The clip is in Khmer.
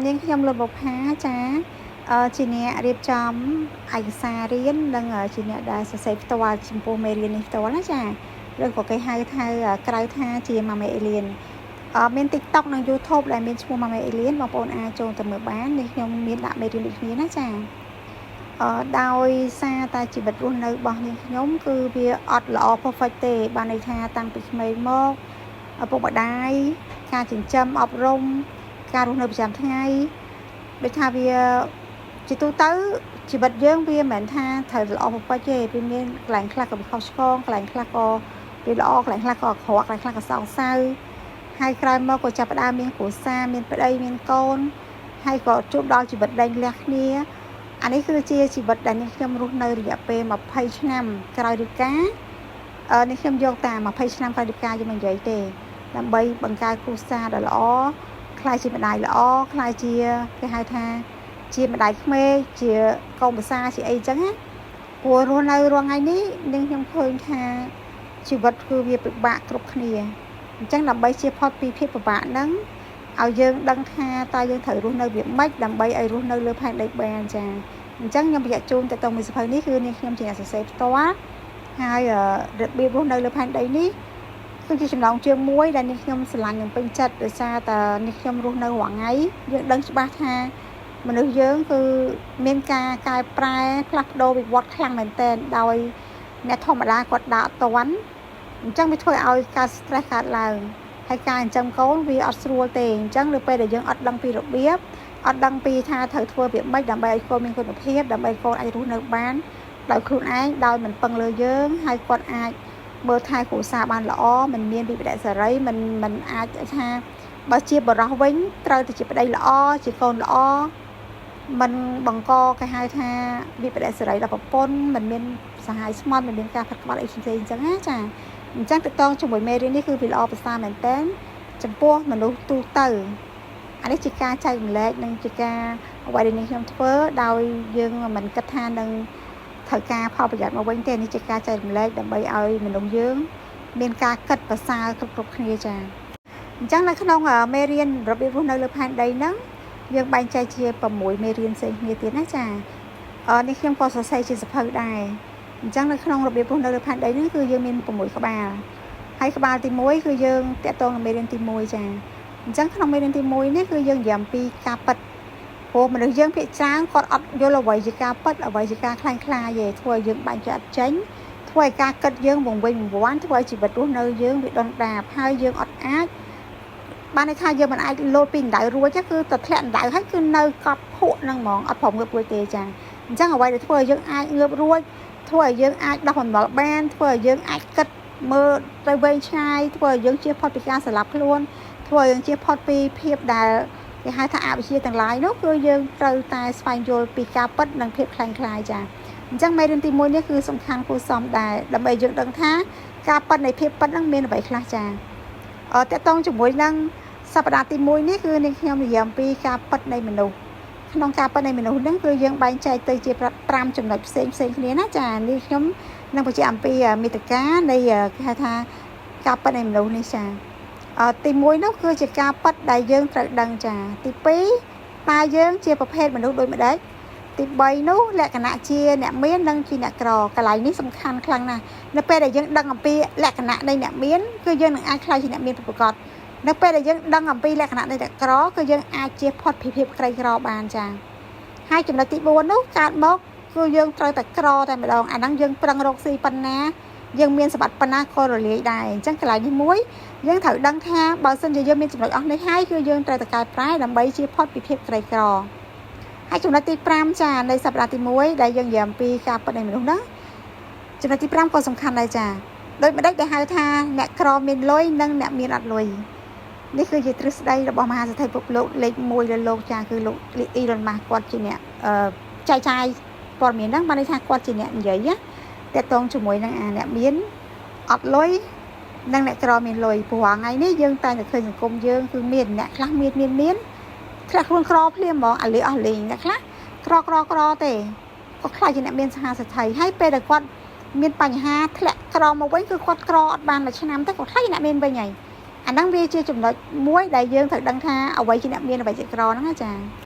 នាងខ្ញុំលុតបុប្ផាចាជាអ្នករៀបចំឯកសាររៀននិងជាអ្នកដែលសរសេរផ្ទាល់ចំពោះមេរៀននេះផ្ទាល់ណាចាឬក៏គេហៅថាក្រៅថាជាម៉ាមេអេលៀនមាន TikTok និង YouTube ដែលមានឈ្មោះម៉ាមេអេលៀនបងប្អូនអាចចូលទៅមើលបាននេះខ្ញុំមានដាក់មេរៀនដូចគ្នាណាចាដោយសារតែជីវិតរស់នៅរបស់នាងខ្ញុំគឺវាអត់ល្អ perfect ទេបានន័យថាតាំងពីក្មេងមកឪពុកម្ដាយការចិញ្ចឹមអប់រំការរស់នៅប្រចាំថ្ងៃដូចថាវាជាទូទៅជីវិតយើងវាមិនមែនថាត្រូវល្អបំផុតទេវាមានកន្លែងខ្លះក៏វាខុសឆ្គងកន្លែងខ្លះក៏វាល្អកន្លែងខ្លះក៏អាក្រក់កន្លែងខ្លះក៏សោកសៅហើយក្រោយមកក៏ចាប់ផ្ដើមមានគ្រួសារមានប្តីមានកូនហើយក៏ជួបដល់ជីវិតដេញលះគ្នាអានេះគឺជាជីវិតដែលនាងខ្ញុំរស់នៅរយៈពេល20ឆ្នាំក្រោយឬការនេះខ្ញុំយកតាម20ឆ្នាំក្រោយឬការយកមកនិយាយទេដើម្បីបង្កើតគ្រួសារដ៏ល្អខ្លាយជាម្ដាយល្អខ្លាយជាគេហៅថាជាម្ដាយក្មេកជាកូនប្រសារជាអីចឹងណាព្រោះរស់នៅរាល់ថ្ងៃនេះនាងខ្ញុំឃើញថាជីវិតគឺវាពិបាកគ្រប់គ្នាអញ្ចឹងដើម្បីជៀសផុតពីភាពពិបាកហ្នឹងឲ្យយើងដឹងថាតើយើងត្រូវរស់នៅវាម៉េចដើម្បីឲ្យរស់នៅលើផែនដីបានចាអញ្ចឹងខ្ញុំបញ្ជាក់ជូនទៅមួយសភៅនេះគឺនាងខ្ញុំជាអ្នកសរសេរផ្ទាល់ហើយរបៀបរស់នៅលើផែនដីនេះគឺជាចំណងជើងមួយដែលនាងខ្ញុំស្រឡាញ់និងពេញចិត្តដោយសារតែនាងខ្ញុំរស់នៅរាល់ថ្ងៃយើងដឹងច្បាស់ថាមនុស្សយើងគឺមានការកែប្រែផ្លាស់ប្ដូរវិវត្តខ្លាំងមែនទែនដោយអ្នកធម្មតាគាត់ដើរអត់ទាន់អញ្ចឹងវាធ្វើឲ្យការ stress កើតឡើងហើយការចិញ្ចឹមកូនវាអត់ស្រួលទេអញ្ចឹងនៅពេលដែលយើងអត់ដឹងពីរបៀបអត់ដឹងពីថាត្រូវធ្វើវាម៉េចដើម្បីឲ្យកូនមានគុណភាពដើម្បីកូនអាចរស់នៅបានដោយខ្លួនឯងដោយមិនពឹងលើយើងហើយគាត់អាចមើលថែគ្រួសារបានល្អមិនមានវិបត្តិសេរីមិនអាចថាបើជាបរិសុទ្ធវិញត្រូវតែជាប្តីល្អជាកូនល្អมันបង្កគេហៅថាវិបត្តិសេរីដល់ប្រពន្ធมันមានសហាយស្មត់มันមានការផាត់ក្បត់អីផ្សេងៗអញ្ចឹងណាចាអញ្ចឹងតកតងជាមួយមេរៀននេះគឺវាល្អប្រសើរមែនតើចំពោះមនុស្សទូទៅអានេះជាការចែករំលែកនិងជាការអ្វីដែលខ្ញុំធ្វើដោយយើងមិនគិតថានឹងត្រូវការផលប្រយោជន៍មកវិញទេនេះជាការចែករំលែកដើម្បីឲ្យមនុស្សយើងមានការគិតប្រសើរគ្រប់គ្នាចាអញ្ចឹងនៅក្នុងមេរៀនរបៀបរស់នៅលើផែនដីហ្នឹងយើងបែងចែកជា6មេរៀនផ្សេងគ្នាទៀតណាចានេះខ្ញុំក៏សរសេរជាសភៅដែរអញ្ចឹងនៅក្នុងរបៀបរស់នៅលើផែនដីនេះគឺយើងមាន6ក្បាលហើយក្បាលទី1គឺយើងតាក់ទងនឹងមេរៀនទី1ចាអញ្ចឹងក្នុងមេរៀនទី1នេះគឺយើងនិយាយអំពីការពិតព្រោះមនុស្សយើងភាគច្រើនគាត់អត់យល់អ្វីជាការពិតអ្វីជាការខ្លាំងខ្លាយទេធ្វើឲ្យយើងបែកចែកអត់ចេញធ្វើឲ្យការគិតយើងវង្វេងវង្វាន់ធ្វើឲ្យជីវិតរស់នៅយើងវាដុនដាបហើយយើងអត់អាចបានន័យថាយើងមិនអាចលោតពីអណ្ដៅរួចគឺទៅធ្លាក់អណ្ដៅហើយគឺនៅកប់ភក់ហ្នឹងហ្មងអត់ព្រមងើបរួចទេចាអញ្ចឹងអ្វីដែលធ្វើឲ្យយើងអាចងើបរួចធ្វើឲ្យយើងអាចដោះបំណុលបានធ្វើឲ្យយើងអាចគិតមើលទៅវែងឆ្ងាយធ្វើឲ្យយើងជៀសផុតពីការស្លាប់ខ្លួនធ្វើឲ្យយើងជៀសផុតពីភាពដែលគេហៅថាអវិជ្ជាទាំងឡាយនោះគឺយើងត្រូវតែស្វែងយល់ពីការពិតនិងភាពខ្លាំងក្លាចាអញ្ចឹងមេរៀនទី1នេះគឺសំខាន់គួរសមដែរដើម្បីយើងដឹងថាការពិតនៃភាពពិតហ្នឹងមានអ្វីខ្លះចាតកតងជាមួយនឹងសប្តាហ៍ទី1នេះគឺនាងខ្ញុំនិយាយអំពីការពិតនៃមនុស្សក្នុងការពិតនៃមនុស្សហ្នឹងគឺយើងបែងចែកទៅជា5ចំណុចផ្សេងគ្នាណាចានេះខ្ញុំនឹងបញ្ជាក់អំពីមេត្តានៃគេហៅថាការពិតនៃមនុស្សនេះចាទី1នោះគឺជាការពិតដែលយើងត្រូវដឹងចាទី2តើយើងជាប្រភេទមនុស្សដូចម្ដេចទី3នោះលក្ខណៈជាអ្នកមាននិងជាអ្នកក្រកន្លែងនេះសំខាន់ខ្លាំងណាស់នៅពេលដែលយើងដឹងអំពីលក្ខណៈនៃអ្នកមានគឺយើងនឹងអាចខ្លាយជាអ្នកមានពិតប្រាកដនៅពេលដែលយើងដឹងអំពីលក្ខណៈនៃអ្នកក្រគឺយើងអាចជៀសផុតពីភាពក្រីក្របានចាហើយចំណុចទី4នោះកើតមកគឺយើងត្រូវតែក្រតែម្ដងអាហ្នឹងយើងប្រឹងរកស៊ីប៉ុណ្ណាយើងមានសម្បត្តិប៉ុណ្ណាក៏រលាយដែរអញ្ចឹងកន្លែងនេះមួយយើងត្រូវដឹងថាបើសិនជាយើងមានចំណុចអស់នេះហើយគឺយើងត្រូវតែកែប្រែដើម្បីជៀសផុតពីភាពក្រីក្រហើយចំណុចទី5ចានៃសប្តាហ៍ទី1ដែលយើងនិយាយអំពីការពិតនៃមនុស្សហ្នឹងចំណុចទី5ក៏សំខាន់ដែរចាដោយម្ដេចដែលហៅថាអ្នកក្រមានលុយនិងអ្នកមានអត់លុយនេះគឺជាទ្រឹស្ដីរបស់មហាសេដ្ឋីពិភពលោកលេខ1លើលោកចាគឺលោកអ៊ីរ៉ុនម៉ាស់គាត់ជាអ្នកចែកចាយព័ត៌មានហ្នឹងបានន័យថាគាត់ជាអ្នកនិយាយណាតកតងជាមួយនឹងអ្នកមានអត់លុយនិងអ្នកក្រមានលុយព្រោះថ្ងៃនេះយើងតែឃើញសង្គមយើងគឺមានអ្នកខ្លះមានខ្លះខ្លួនក្រភ្លាមហ្មងអាលីអស់លេងអ្នកខ្លះក្រទេក៏ខ្លាចជាអ្នកមានសហាសេដ្ឋីហើយពេលដែលគាត់មានបញ្ហាធ្លាក់ក្រមកវិញគឺគាត់ក្រអត់បានមួយឆ្នាំទេក៏ខ្លាចជាអ្នកមានវិញហើយ អាហ្នឹងវាជាចំណុចមួយដែលយើងត្រូវដឹងថាអ្វីជាអ្នកមានអ្វីជាក្រហ្នឹងណាចា